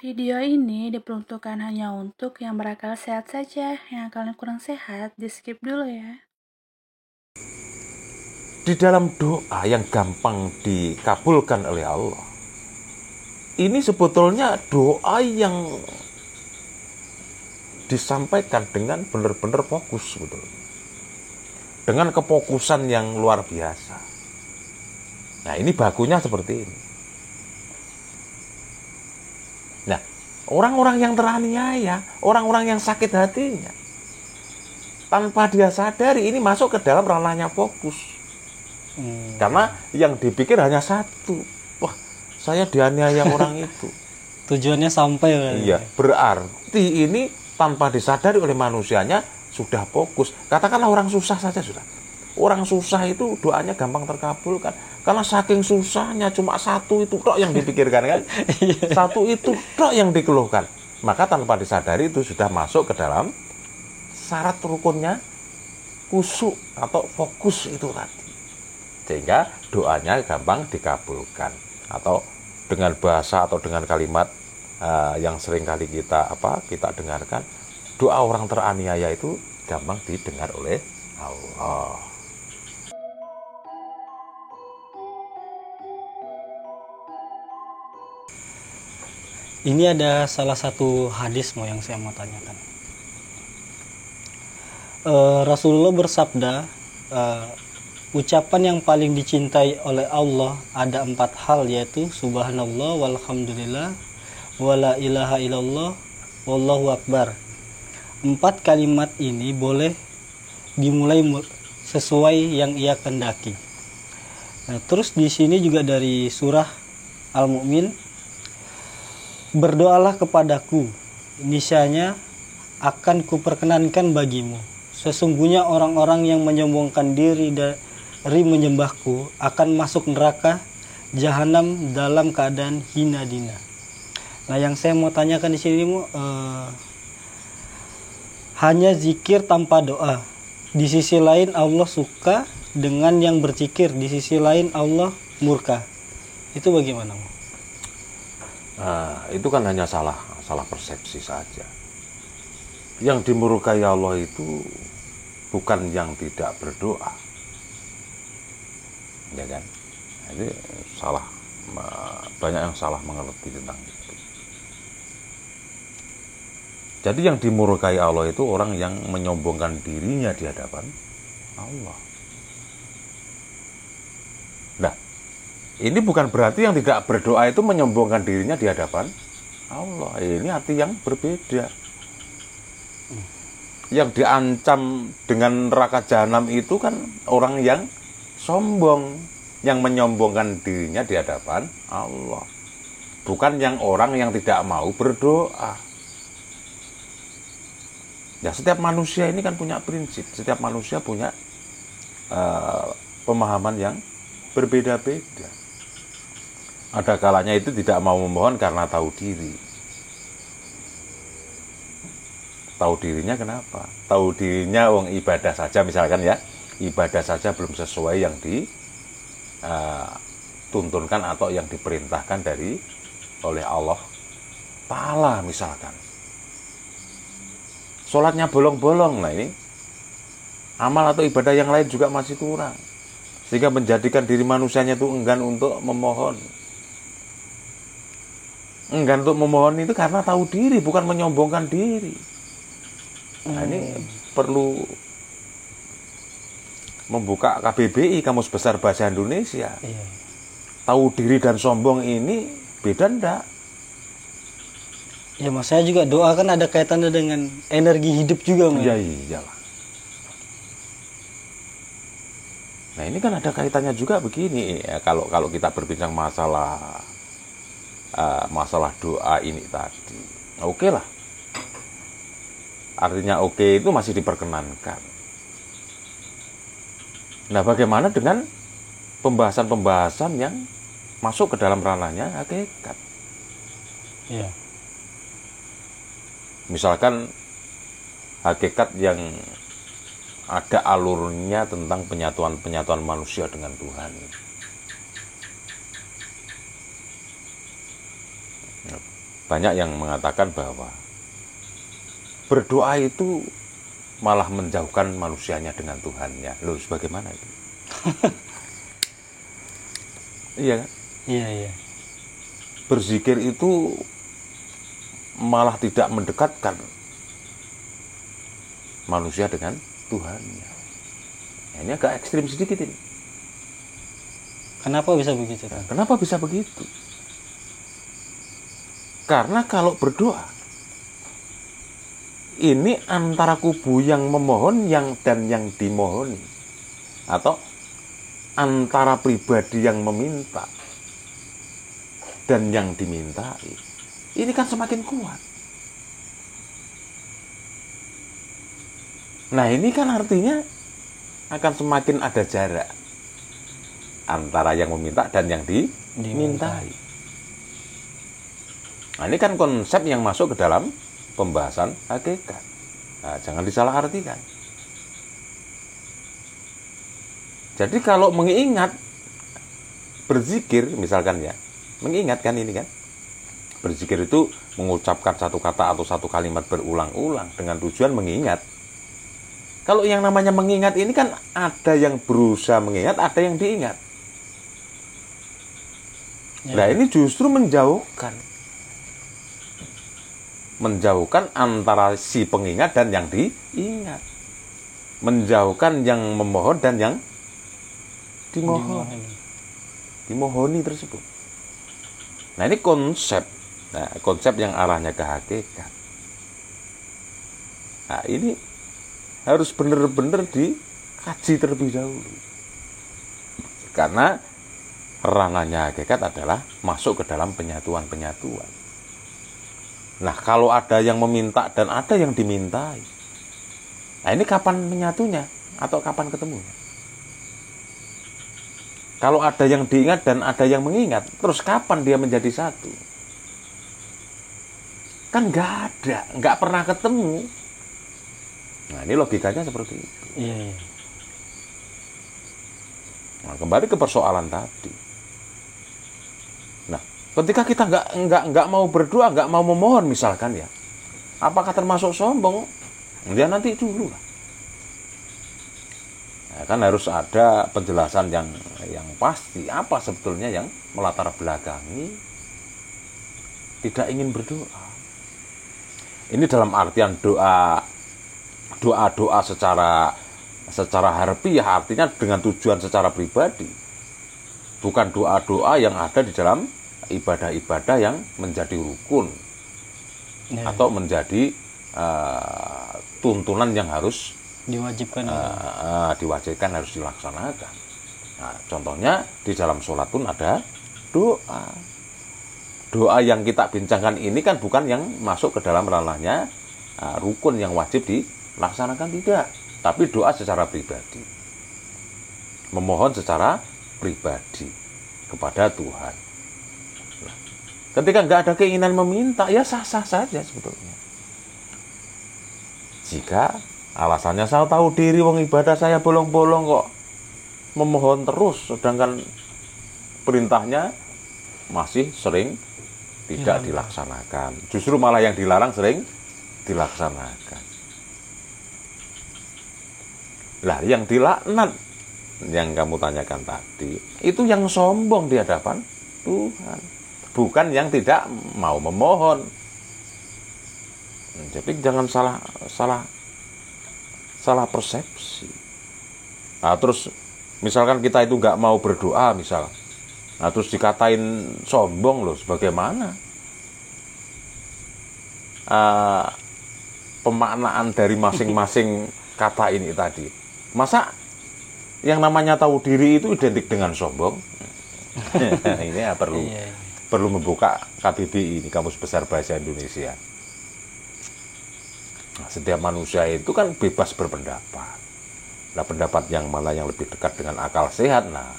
Video ini diperuntukkan hanya untuk yang berakal sehat saja. Yang akalnya kurang sehat, di-skip dulu ya. Di dalam doa yang gampang dikabulkan oleh Allah, ini sebetulnya doa yang disampaikan dengan benar-benar fokus, betul, dengan kefokusan yang luar biasa. Nah, ini bakunya seperti ini. Nah, orang-orang yang teraniaya, orang-orang yang sakit hatinya, tanpa dia sadari ini masuk ke dalam ranahnya fokus. Karena yang dipikir hanya satu. Wah, saya dianiaya orang itu. Tujuannya sampai kan? Iya, berarti ini tanpa disadari oleh manusianya sudah fokus. Katakanlah orang susah saja sudah. Orang susah itu doanya gampang terkabulkan. Karena saking susahnya cuma satu itu tok yang dipikirkan kan. Satu itu tok yang dikeluhkan. Maka tanpa disadari itu sudah masuk ke dalam syarat rukunnya khusyuk atau fokus itu tadi. Sehingga doanya gampang dikabulkan. Atau dengan bahasa atau dengan kalimat yang sering kali kita dengarkan, doa orang teraniaya itu gampang didengar oleh Allah. Ini ada salah satu hadis yang saya mau tanyakan. Rasulullah bersabda, ucapan yang paling dicintai oleh Allah ada 4 hal, yaitu subhanallah walhamdulillah wala ilaha illallah wallahu akbar. 4 kalimat ini boleh dimulai sesuai yang ia kendaki. Nah, terus di sini juga dari surah Al-Mu'min, berdoalah kepadaku, niscaya akan kuperkenankan bagimu. Sesungguhnya orang-orang yang menyombongkan diri dari menyembahku akan masuk neraka jahanam dalam keadaan hina dina. Nah, yang saya mau tanyakan di sini hanya zikir tanpa doa. Di sisi lain Allah suka dengan yang berzikir, di sisi lain Allah murka. Itu bagaimana? Nah, itu kan hanya salah persepsi saja. Yang dimurkai Allah itu bukan yang tidak berdoa, ya kan? Jadi banyak yang salah mengerti tentang itu. Jadi yang dimurkai Allah itu orang yang menyombongkan dirinya di hadapan Allah. Nah, ini bukan berarti yang tidak berdoa itu menyombongkan dirinya di hadapan Allah. Ini arti yang berbeda. Yang diancam dengan neraka jahanam itu kan orang yang sombong, yang menyombongkan dirinya di hadapan Allah. Bukan yang orang yang tidak mau berdoa. Ya, setiap manusia ini kan punya prinsip, setiap manusia punya pemahaman yang berbeda-beda. Ada kalanya itu tidak mau memohon karena tahu diri. Tahu dirinya kenapa? Tahu dirinya wong ibadah saja misalkan ya, ibadah saja belum sesuai yang dituntunkan atau yang diperintahkan oleh Allah Ta'ala misalkan. Sholatnya bolong-bolong, nah ini amal atau ibadah yang lain juga masih kurang, sehingga menjadikan diri manusianya itu enggan untuk memohon. Enggan untuk memohon itu karena tahu diri, bukan menyombongkan diri. Nah, ini perlu membuka KBBI, Kamus Besar Bahasa Indonesia. Iya. Tahu diri dan sombong ini beda enggak? Ya, mas, saya juga doa kan ada kaitannya dengan energi hidup juga, mas. Ya iyalah. Nah, ini kan ada kaitannya juga begini ya, kalau kita berbincang masalah doa ini tadi. Oke lah. Artinya oke itu masih diperkenankan. Nah, bagaimana dengan pembahasan-pembahasan yang masuk ke dalam ranahnya hakikat? Iya. Misalkan hakikat yang ada alurnya tentang penyatuan manusia dengan Tuhan. banyak yang mengatakan bahwa berdoa itu malah menjauhkan manusianya dengan Tuhannya. Loh, bagaimana itu? Iya kan? Iya, iya. Berzikir itu malah tidak mendekatkan manusia dengan Tuhannya. Nah, ini agak ekstrim sedikit ini. Kenapa bisa begitu, Kang? Kenapa bisa begitu? Karena kalau berdoa, ini antara kubu yang memohon dan yang dimohoni, atau antara pribadi yang meminta dan yang dimintai, ini kan semakin kuat. Nah, ini kan artinya akan semakin ada jarak antara yang meminta dan yang dimintai. Nah, ini kan konsep yang masuk ke dalam pembahasan hakikat. Nah, jangan disalahartikan. Jadi kalau mengingat, berzikir misalkan ya, mengingat kan ini kan, berzikir itu mengucapkan satu kata atau satu kalimat berulang-ulang dengan tujuan mengingat. Kalau yang namanya mengingat ini kan ada yang berusaha mengingat, ada yang diingat. Ya. Nah, ini justru menjauhkan antara si pengingat dan yang diingat, menjauhkan yang memohon dan yang dimohoni tersebut. Nah, ini konsep yang arahnya ke hakikat. Nah, ini harus benar-benar dikaji terlebih dahulu, karena ranahnya hakikat adalah masuk ke dalam penyatuan. Nah, kalau ada yang meminta dan ada yang dimintai, nah ini kapan menyatunya atau kapan ketemunya? Kalau ada yang diingat dan ada yang mengingat, terus kapan dia menjadi satu? Kan nggak pernah ketemu. Nah, ini logikanya seperti itu. Iya, iya. Nah, kembali ke persoalan tadi. Nah, ketika kita nggak mau berdoa, nggak mau memohon misalkan ya, apakah termasuk sombong? Ya nanti dulu lah. Nah, kan harus ada penjelasan yang pasti apa sebetulnya yang melatar belakangi tidak ingin berdoa. Ini dalam artian doa secara harfiah, artinya dengan tujuan secara pribadi, bukan doa-doa yang ada di dalam ibadah-ibadah yang menjadi rukun atau menjadi tuntunan yang harus diwajibkan harus dilaksanakan. Nah, contohnya di dalam sholat pun ada doa yang kita bincangkan ini kan bukan yang masuk ke dalam ranahnya rukun yang wajib dilaksanakan, tidak, tapi doa secara pribadi, memohon secara pribadi kepada Tuhan. Nah, ketika nggak ada keinginan meminta, ya sah-sah saja sebetulnya. Jika alasannya saya tahu diri, wong ibadah saya bolong-bolong kok memohon terus, sedangkan perintahnya masih sering tidak dilaksanakan, justru malah yang dilarang sering dilaksanakan. Lah, yang dilaknat yang kamu tanyakan tadi itu yang sombong di hadapan Tuhan, bukan yang tidak mau memohon. Jadi jangan salah persepsi. Nah, terus misalkan kita itu nggak mau berdoa nah terus dikatain sombong, loh, sebagaimana pemaknaan dari masing-masing kata ini tadi. Masa yang namanya tahu diri itu identik dengan sombong? Ini ya perlu membuka KBBI, ini Kamus Besar Bahasa Indonesia. Nah, setiap manusia itu kan bebas berpendapat. Nah, pendapat yang mana yang lebih dekat dengan akal sehat, nah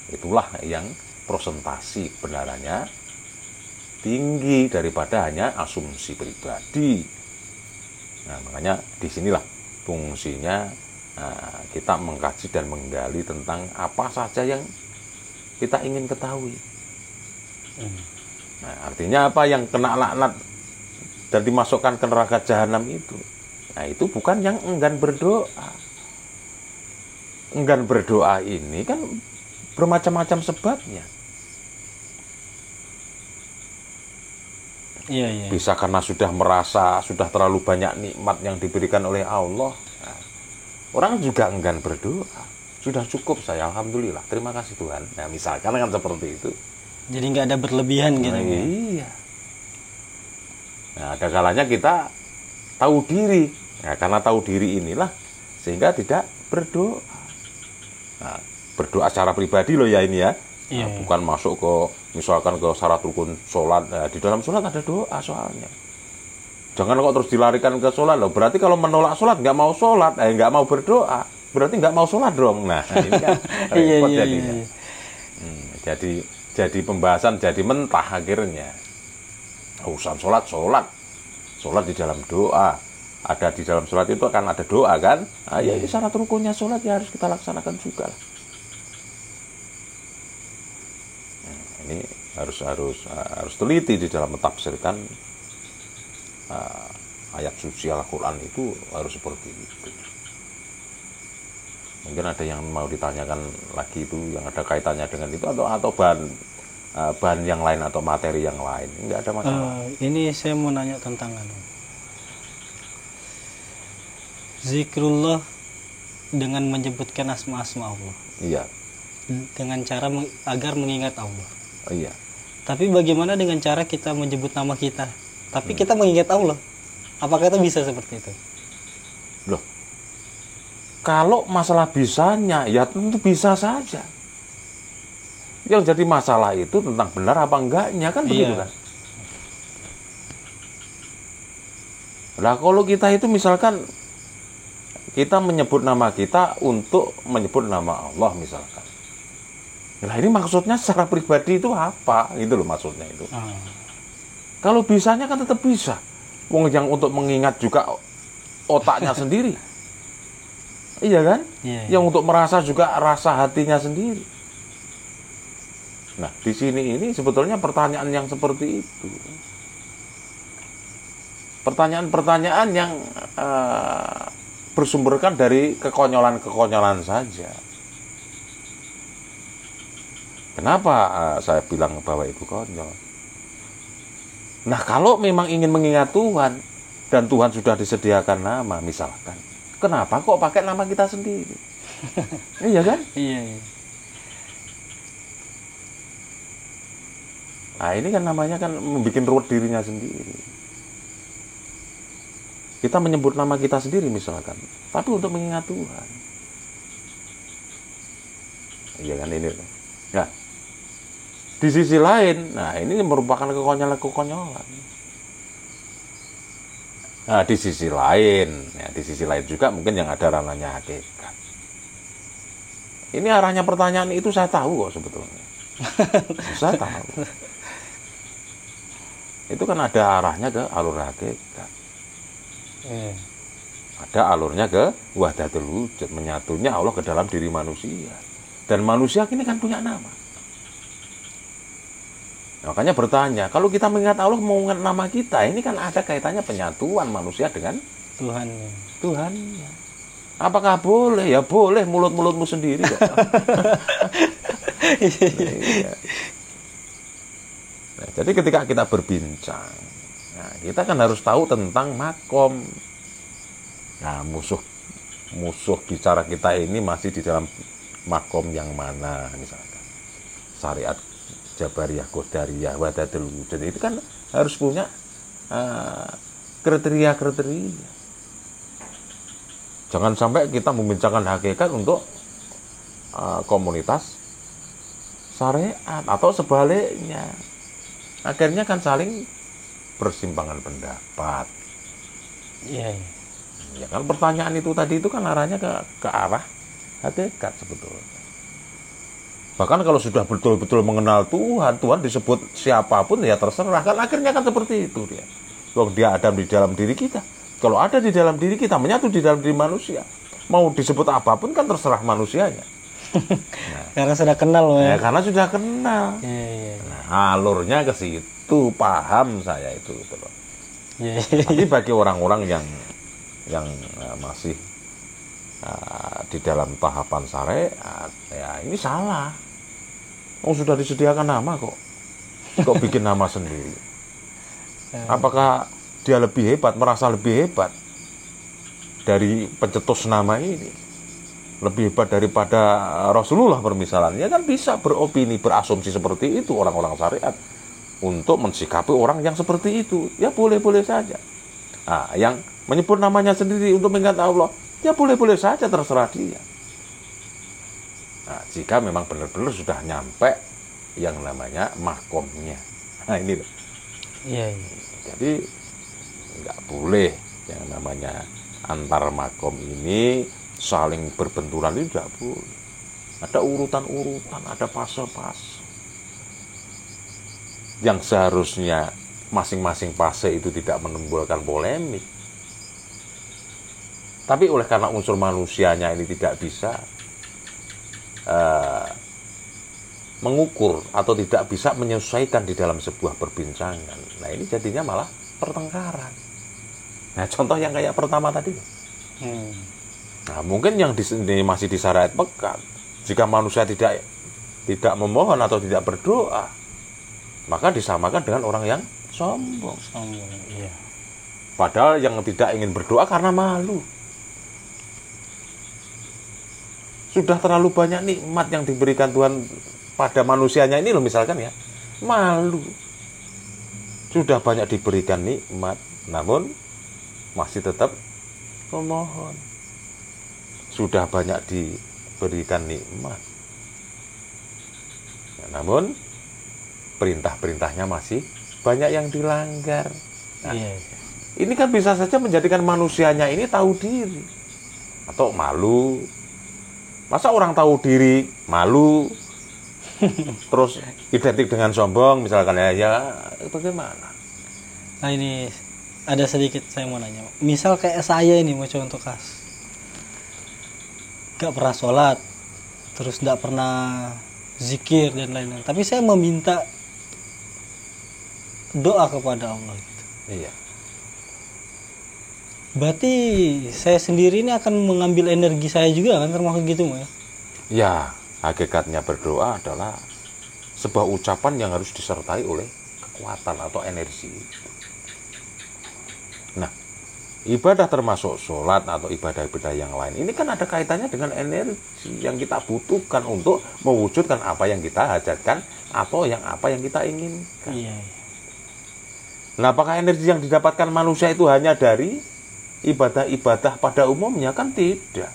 itulah yang prosentasi kebenarannya tinggi daripada hanya asumsi pribadi. Nah, makanya disinilah fungsinya kita mengkaji dan menggali tentang apa saja yang kita ingin ketahui. Nah, artinya apa? Yang kena laknat dan dimasukkan ke neraka jahanam itu, nah itu bukan yang enggan berdoa. Enggan berdoa ini kan bermacam-macam sebabnya. Iya. Bisa karena sudah merasa sudah terlalu banyak nikmat yang diberikan oleh Allah. Nah, orang juga enggan berdoa. Sudah cukup saya, alhamdulillah, terima kasih Tuhan. Nah, misalkan kan seperti itu. Jadi nggak ada berlebihan gitu. Nah, iya. Nah, ada kalanya kita tahu diri. Nah, karena tahu diri inilah sehingga tidak berdoa. Nah, berdoa secara pribadi loh ya ini ya. Iya. Nah, bukan masuk ke misalkan ke syarat rukun sholat. Nah, di dalam sholat ada doa soalnya. Jangan kok terus dilarikan ke sholat loh. Berarti kalau menolak sholat nggak mau sholat, nggak mau berdoa, berarti nggak mau sholat dong. Nah ini kan repot jadinya. Jadi pembahasan jadi mentah akhirnya. Urusan sholat di dalam doa. Ada di dalam sholat itu akan ada doa kan? Nah, ya ini syarat rukunnya sholat ya harus kita laksanakan juga lah. Ini harus teliti di dalam mentafsirkan ayat suci Al-Quran itu harus seperti itu. Mungkin ada yang mau ditanyakan lagi itu yang ada kaitannya dengan itu atau bahan yang lain atau materi yang lain, enggak ada masalah. Ini saya mau nanya tentang zikrullah dengan menyebutkan asma-asma Allah. Iya. Dengan cara agar mengingat Allah. Iya. Tapi bagaimana dengan cara kita menyebut nama kita, tapi kita mengingat Allah? Apakah itu bisa seperti itu? Loh, kalau masalah bisanya, ya tentu bisa saja. Yang jadi masalah itu tentang benar apa enggaknya, kan begitu kan? Nah, kalau kita itu misalkan kita menyebut nama kita untuk menyebut nama Allah misalkan. Nah ini maksudnya secara pribadi itu apa? Gitu loh maksudnya itu. Kalau bisanya kan tetap bisa. Wong yang untuk mengingat juga otaknya sendiri. Iya kan? Iya. Yang untuk merasa juga rasa hatinya sendiri. Nah di sini ini sebetulnya pertanyaan yang seperti itu. Pertanyaan-pertanyaan yang bersumberkan dari kekonyolan-kekonyolan saja. Kenapa saya bilang bahwa itu konyol? Nah, kalau memang ingin mengingat Tuhan dan Tuhan sudah disediakan nama, misalkan, kenapa kok pakai nama kita sendiri? Iya kan? Iya. Nah, ini kan namanya kan membuat ruwet dirinya sendiri. Kita menyebut nama kita sendiri misalkan, tapi untuk mengingat Tuhan. Iya kan ini. Nah, di sisi lain, nah ini merupakan kekonyolan-kekonyolan. Nah, di sisi lain juga mungkin yang ada ranahnya hakikat. Ini arahnya pertanyaan itu saya tahu kok sebetulnya. Saya tahu. Itu kan ada arahnya ke alur hakikat. Ada alurnya ke wahdatul wujud, menyatunya Allah ke dalam diri manusia. Dan manusia ini kan punya nama. Makanya bertanya, kalau kita mengingat Allah, mengingat nama kita, ini kan ada kaitannya penyatuan manusia dengan Tuhannya. Apakah boleh? Ya boleh, mulut-mulutmu sendiri. Iya. Nah, jadi ketika kita berbincang, nah, kita kan harus tahu tentang makom. Nah, musuh bicara kita ini masih di dalam makom yang mana, misalkan syariat Jabariyah, Qadariyah, Wahdatul Wujud, itu kan harus punya kriteria-kriteria. Jangan sampai kita membincangkan hakikat untuk komunitas syariat atau sebaliknya. Akhirnya kan saling bersimpangan pendapat. Iya. Ya kan pertanyaan itu tadi itu kan arahnya ke arah hakikat sebetulnya. Bahkan kalau sudah betul-betul mengenal Tuhan disebut siapapun ya terserah. Kan akhirnya kan seperti itu dia. Kalau dia ada di dalam diri kita. Kalau ada di dalam diri kita, menyatu di dalam diri manusia. Mau disebut apapun kan terserah manusianya. Karena sudah kenal Ya, ya. karena sudah kenal. Iya, iya. Nah, alurnya ke situ, paham saya itu gitu loh. Iya, iya. Tapi bagi orang-orang yang masih di dalam tahapan syariat, ya ini salah. Oh, sudah disediakan nama kok. Kok bikin nama sendiri? Apakah dia lebih hebat, merasa lebih hebat dari pencetus nama ini? Lebih hebat daripada Rasulullah permisalan? Ya kan bisa beropini, berasumsi seperti itu orang-orang syariat untuk mensikapi orang yang seperti itu. Ya boleh-boleh saja. Nah, yang menyebut namanya sendiri untuk mengingat Allah, ya boleh-boleh saja, terserah dia. Nah, jika memang benar-benar sudah nyampe yang namanya makomnya. Nah, ini loh. Iya, iya. Jadi nggak boleh yang namanya antar makom ini saling berbenturan, itu tidak boleh. Ada urutan-urutan, ada fase-fase yang seharusnya masing-masing fase itu tidak menimbulkan polemik. Tapi oleh karena unsur manusianya ini tidak bisa mengukur atau tidak bisa menyesuaikan di dalam sebuah perbincangan. Nah, ini jadinya malah pertengkaran. Nah, contoh yang kayak pertama tadi. Nah, mungkin yang ini masih di syariat pekat. Jika manusia tidak memohon atau tidak berdoa, maka disamakan dengan orang yang sombong. Iya. Padahal yang tidak ingin berdoa karena malu. Sudah terlalu banyak nikmat yang diberikan Tuhan pada manusianya ini loh, misalkan ya, malu. Sudah banyak diberikan nikmat, namun masih tetap memohon. Sudah banyak diberikan nikmat, namun perintah-perintahnya masih banyak yang dilanggar. Nah, Iya. ini kan bisa saja menjadikan manusianya ini tahu diri atau malu. Masa orang tahu diri malu terus identik dengan sombong misalkan, ya bagaimana? Nah, ini ada sedikit saya mau nanya. Misal kayak saya ini mau contoh kas, gak pernah sholat, terus gak pernah zikir dan lain-lain, tapi saya meminta doa kepada Allah gitu. Iya. Berarti saya sendiri ini akan mengambil energi saya juga kan, termasuk gitu ya? Ya, hakikatnya berdoa adalah sebuah ucapan yang harus disertai oleh kekuatan atau energi. Nah, ibadah termasuk sholat atau ibadah-ibadah yang lain, ini kan ada kaitannya dengan energi yang kita butuhkan untuk mewujudkan apa yang kita hajatkan atau apa yang kita inginkan. Iya. Nah, apakah energi yang didapatkan manusia itu hanya dari ibadah-ibadah pada umumnya? Kan tidak.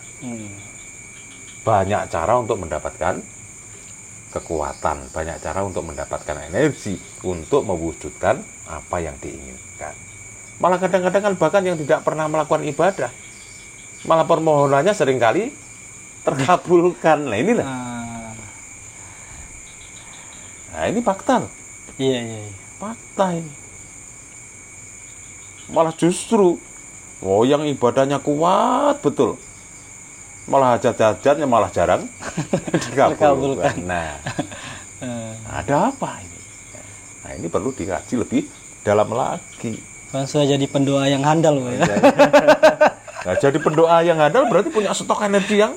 Banyak cara untuk mendapatkan kekuatan, banyak cara untuk mendapatkan energi untuk mewujudkan apa yang diinginkan. Malah kadang-kadang kan bahkan yang tidak pernah melakukan ibadah, malah permohonannya seringkali terkabulkan. Nah, inilah. Nah, ini fakta. Iya. Fakta ini. Malah justru yang ibadahnya kuat betul, malah hajat-hajatnya malah jarang dikabulkan. Nah, ada apa ini? Nah, ini perlu dikaji lebih dalam lagi. Kan sudah jadi pendoa yang handal ya. Nah, jadi pendoa yang handal berarti punya stok energi yang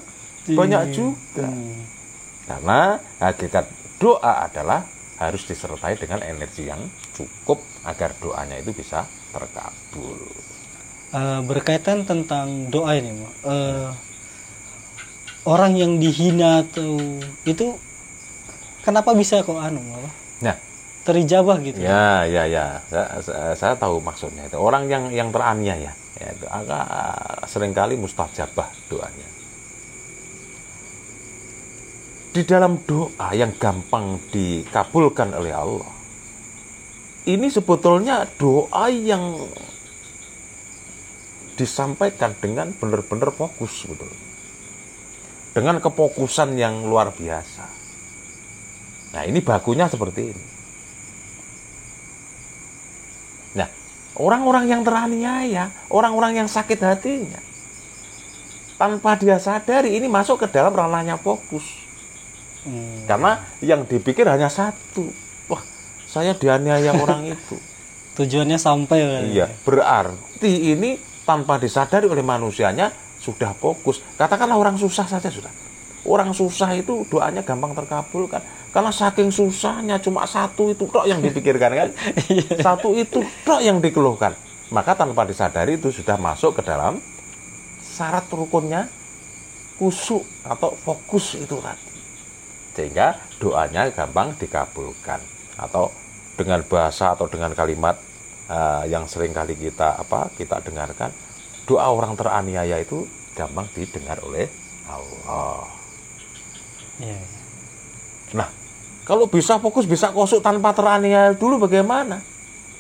banyak juga. Karena hakikat doa adalah harus disertai dengan energi yang cukup agar doanya itu bisa terkabul. Berkaitan tentang doa ini, orang yang dihina atau itu kenapa bisa kok Nah, terijabah gitu? Ya. Saya tahu maksudnya itu. Orang yang teraniaya, ya, itu agak seringkali mustajabah doanya. Di dalam doa yang gampang dikabulkan oleh Allah, ini sebetulnya doa yang disampaikan dengan benar-benar fokus, betul, dengan kefokusan yang luar biasa. Nah, ini bakunya seperti ini. Nah, orang-orang yang teraniaya, orang-orang yang sakit hatinya, tanpa dia sadari ini masuk ke dalam ranahnya fokus. Karena yang dipikir hanya satu. Wah, saya dianiaya orang itu. Tujuannya sampai kan? Iya, berarti ini tanpa disadari oleh manusianya sudah fokus. Katakanlah orang susah saja sudah. Orang susah itu doanya gampang terkabulkan. Karena saking susahnya cuma satu itu tok yang dipikirkan kan. Satu itu tok yang dikeluhkan. Maka tanpa disadari itu sudah masuk ke dalam syarat rukunnya khusyuk atau fokus itu tadi. Sehingga doanya gampang dikabulkan. Atau dengan bahasa atau dengan kalimat yang sering kali kita dengarkan, doa orang teraniaya itu gampang didengar oleh Allah. Iya. Nah, kalau bisa fokus, bisa khusyuk tanpa teraniaya dulu bagaimana?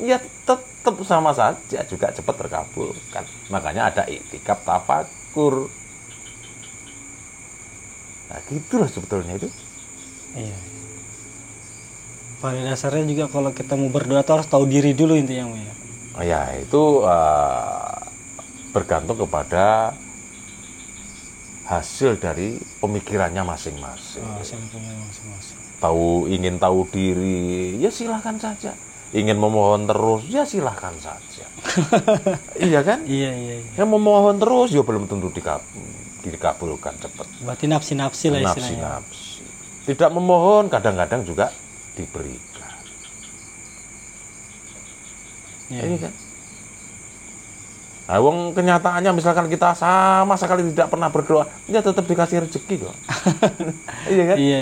Ya tetap sama saja juga cepat terkabulkan. Makanya ada iktikaf tafakur. Nah, gitulah sebetulnya itu. Iya. Pada dasarnya juga kalau kita mau berdoa tuh harus tahu diri dulu intinya ya. Oh ya, itu bergantung kepada hasil dari pemikirannya masing-masing. Masing-masing. Ingin tahu diri, ya silahkan saja. Ingin memohon terus, ya silahkan saja. Iya kan? Iya. Yang memohon terus, ya belum tentu dikabulkan cepat. Berarti nafsi-nafsi lah istilahnya. Nafsi. Tidak memohon, kadang-kadang juga diberikan. Iya. Ini kan? Nah, wong kenyataannya misalkan kita sama sekali tidak pernah berdoa, ya tetap dikasih rezeki kok. Iya kan? Iya.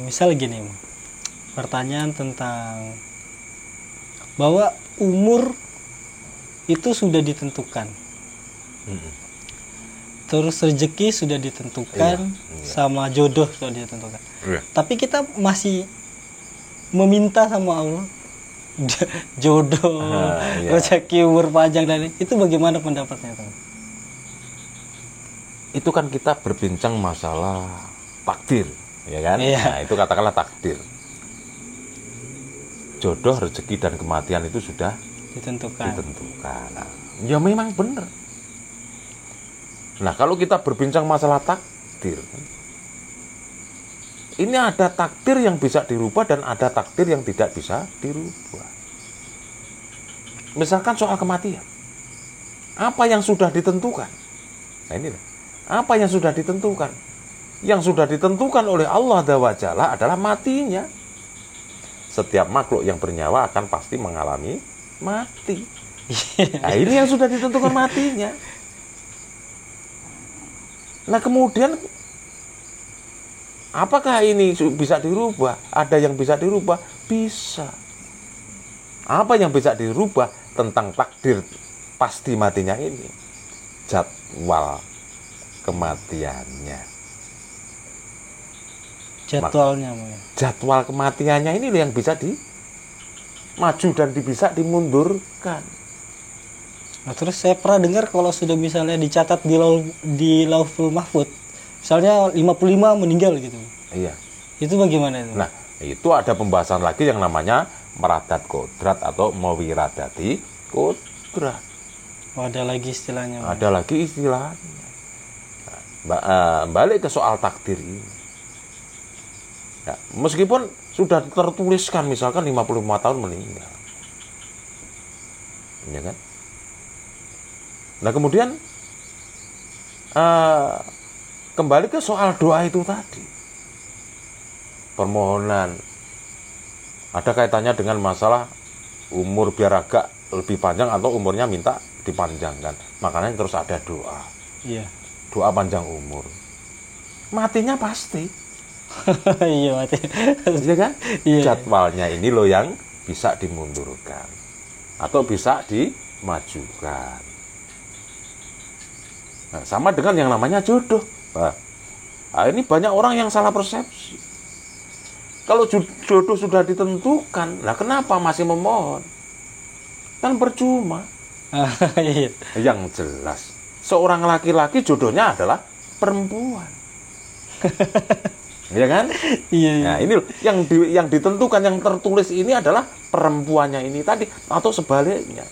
Misal gini, pertanyaan tentang bahwa umur itu sudah ditentukan, terus rezeki sudah ditentukan, sama jodoh sudah ditentukan. Iya. Tapi kita masih meminta sama Allah jodoh, rezeki, umur panjang dan itu bagaimana pendapatnya teman? Itu kan kita berbincang masalah takdir, ya kan? Iya. Nah, itu katakanlah takdir. Jodoh, rezeki dan kematian itu sudah Ditentukan. Nah, ya memang benar. Nah, kalau kita berbincang masalah takdir, ini ada takdir yang bisa dirubah dan ada takdir yang tidak bisa dirubah. Misalkan soal kematian. Apa yang sudah ditentukan? Nah, ini apa yang sudah ditentukan? Yang sudah ditentukan oleh Allah Ta'ala adalah matinya. Setiap makhluk yang bernyawa akan pasti mengalami mati. Nah, ini yang sudah ditentukan matinya. Nah, kemudian apakah ini bisa dirubah? Ada yang bisa dirubah? Bisa. Apa yang bisa dirubah tentang takdir pasti matinya ini? Jadwal kematiannya. Jadwal kematiannya ini yang bisa maju dan bisa dimundurkan. Nah, terus saya pernah dengar kalau sudah misalnya dicatat di Lauhul Mahfuz, misalnya 55 meninggal gitu. Iya. Itu bagaimana itu? Nah, itu ada pembahasan lagi yang namanya meradat kodrat atau mawiradati kodrat. Oh, ada lagi istilahnya. Ada lagi istilahnya. Nah, balik ke soal takdir ini. Ya, meskipun sudah tertuliskan misalkan 55 tahun meninggal. Ya kan? Nah, kemudian kembali ke soal doa itu tadi. Permohonan ada kaitannya dengan masalah umur biar agak lebih panjang atau umurnya minta dipanjangkan. Makanya terus ada doa. Iya. Doa panjang umur. Matinya pasti. Iya, mati. Iya kan? Iya. Jadwalnya ini loh yang bisa dimundurkan atau bisa dimajukan. Nah, sama dengan yang namanya jodoh. Nah, ini banyak orang yang salah persepsi. Kalau jodoh sudah ditentukan, lah kenapa masih memohon? Kan percuma. Iya. Yang jelas, seorang laki-laki jodohnya adalah perempuan. Ya kan? Iya. Nah, ini loh, yang ditentukan, yang tertulis ini adalah perempuannya ini tadi, atau sebaliknya.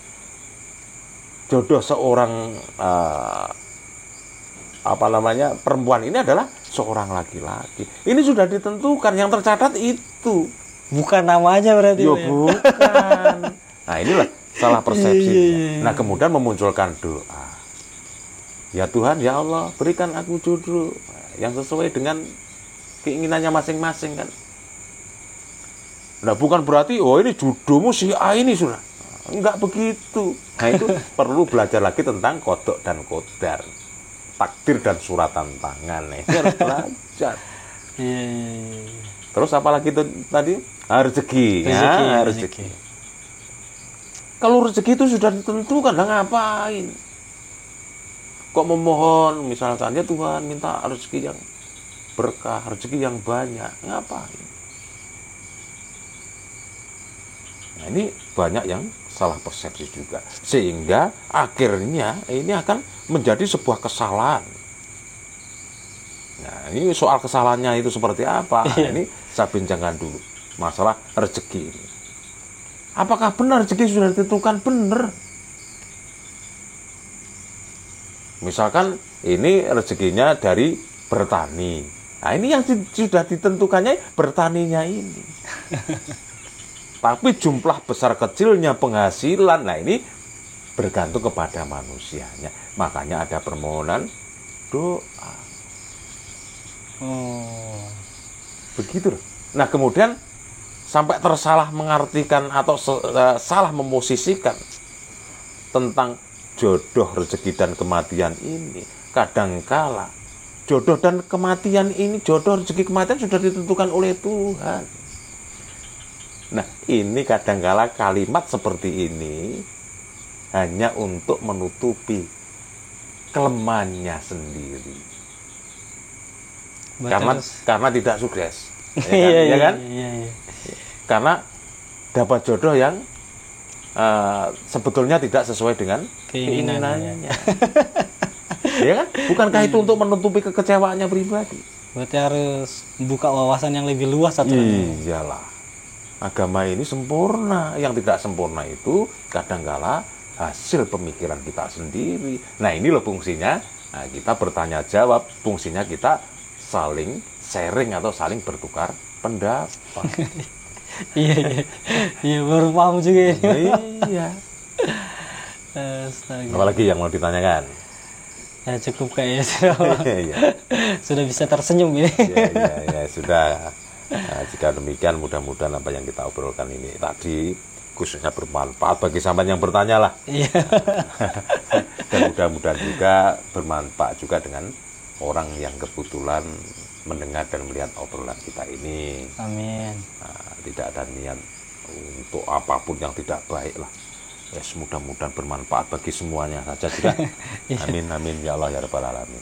Jodoh seorang perempuan ini adalah seorang laki-laki. Ini sudah ditentukan, yang tercatat itu. Bukan namanya berarti. Yo ya? bukan. Nah inilah salah persepsi. Iya. Nah kemudian memunculkan doa. Ya Tuhan, ya Allah, berikan aku jodoh yang sesuai dengan keinginannya masing-masing kan. Nah bukan berarti, oh ini jodohmu si A ini sudah. Enggak begitu. Nah itu perlu belajar lagi tentang kodok dan kodar. Takdir dan suratan tangan. Nah, ini harus belajar. Iya. Terus apalagi tadi? Rezeki. Rezeki. Kalau rezeki itu sudah ditentukan, lah ngapain? Kok memohon, misalkan ya Tuhan minta rezeki yang berkah, rezeki yang banyak, ngapain? Nah ini banyak yang salah persepsi juga, sehingga akhirnya ini akan menjadi sebuah kesalahan. Nah ini soal kesalahannya itu seperti apa? Nah, ini saya bincangkan dulu masalah rezeki ini. Apakah benar rezeki sudah ditentukan? Benar. Misalkan ini rezekinya dari bertani. Nah ini yang sudah ditentukannya bertaninya ini. Tapi jumlah besar kecilnya penghasilan, nah ini bergantung kepada manusianya. Makanya ada permohonan doa. Oh. Begitu. Nah kemudian sampai tersalah mengartikan atau salah memosisikan tentang jodoh, rezeki, dan kematian ini. Kadangkala jodoh dan kematian ini, jodoh, rezeki, kematian sudah ditentukan oleh Tuhan. Nah, ini kadangkala kalimat seperti ini hanya untuk menutupi kelemahannya sendiri. Karena tidak sukses. Ya kan? Iya. Karena dapat jodoh yang sebetulnya tidak sesuai dengan keinginannya. Ya kan? Bukankah itu untuk menutupi kekecewaannya pribadi? Berarti harus buka wawasan yang lebih luas atau iyalah. Agama ini sempurna. Yang tidak sempurna itu kadangkala hasil pemikiran kita sendiri. Nah ini loh fungsinya. Nah, kita bertanya jawab. Fungsinya kita saling sharing atau saling bertukar pendapat. Iya baru paham juga ini. Iya. Astaga. Apalagi yang mau ditanyakan? Ya cukup kayaknya sudah. Iya. Sudah bisa tersenyum ini. Ya sudah. Nah, jika demikian mudah-mudahan apa yang kita obrolkan ini tadi khususnya bermanfaat bagi sampean yang bertanya lah. Iya. Dan mudah-mudahan juga bermanfaat juga dengan orang yang kebetulan mendengar dan melihat obrolan kita ini. Amin. Nah, tidak ada niat untuk apapun yang tidak baik lah. Ya, mudah-mudahan bermanfaat bagi semuanya saja juga. Amin amin ya Allah ya rabbal alamin.